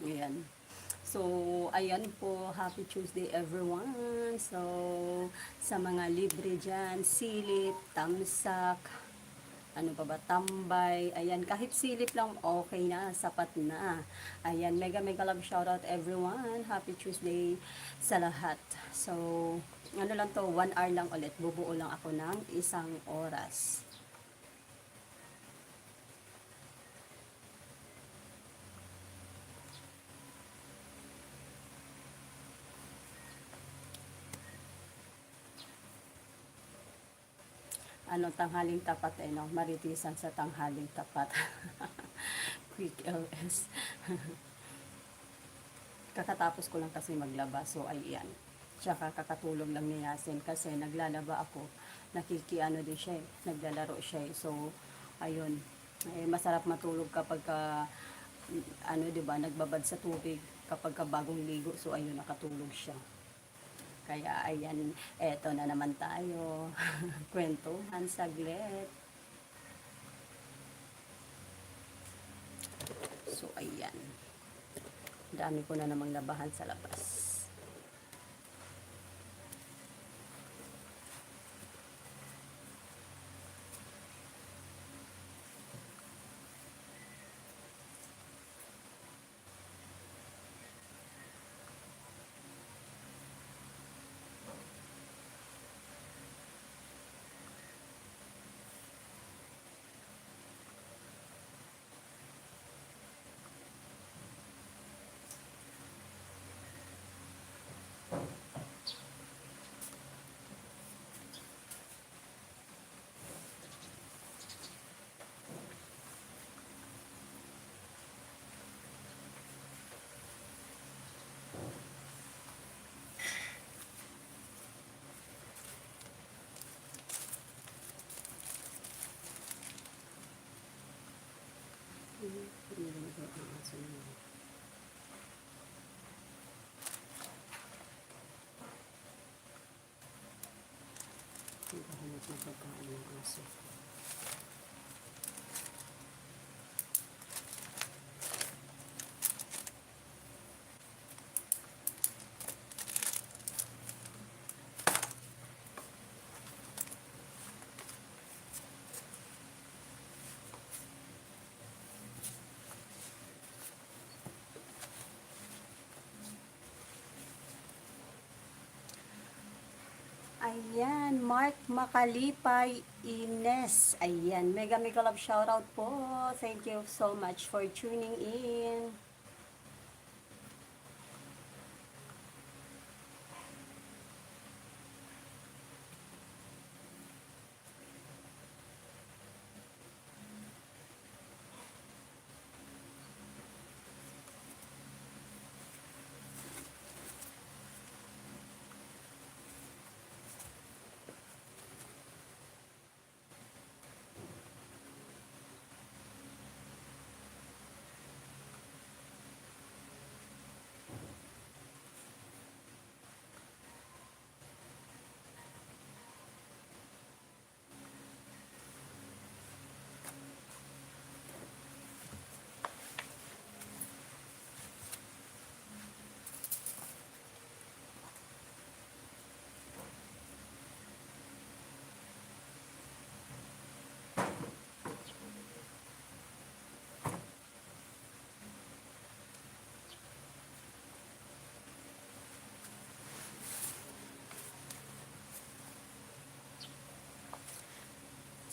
Ayan. So, ayan po, happy Tuesday everyone. So, sa mga libre dyan, silip, tamsak, ano pa ba, tambay, ayan, kahit silip lang, okay na, sapat na. Ayan, mega mega love shoutout everyone. Happy Tuesday sa lahat. So, ano lang to, 1 hour lang ulit. Bubuo lang ako ng 1 oras. Ano, tanghaling tapat eh, no? Maritisan sa tanghaling tapat. Quick LS. Kakatapos ko lang kasi maglaba, so ayan. Tsaka kakatulog lang ni Yasin kasi naglalaba ako. Nakikiano din siya eh, naglalaro siya eh. So, ayun. Eh, masarap matulog kapag ka, ano 'di ba, nagbabad sa tubig kapag ka bagong ligo. So, ayun, nakatulog siya. Kaya ayan, eto na naman tayo. Kwentuhan saglit. So, ayan. Dami ko na namang labahan sa labas. Naghahanap ng pagkain ng aso. Ayan, Mark Makalipay Ines. Ayan, mega mega love shoutout po. Thank you so much for tuning in.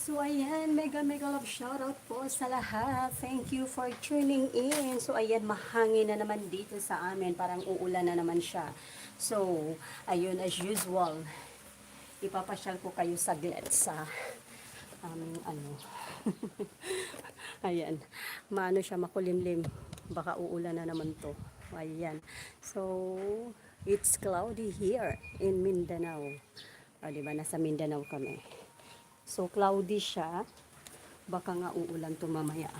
So ayan, mega mega love shoutout po sa lahat. Thank you for tuning in. So ayan, mahangin na naman dito sa amin. Parang uulan na naman siya. So, ayun, as usual, ipapasyal ko kayo saglit sa aming ano. Ayan, maano siya, makulimlim. Baka uulan na naman to. Ayan. So, it's cloudy here in Mindanao. O, diba, nasa Mindanao kami. So, cloudy siya. Baka nga uulan to mamaya.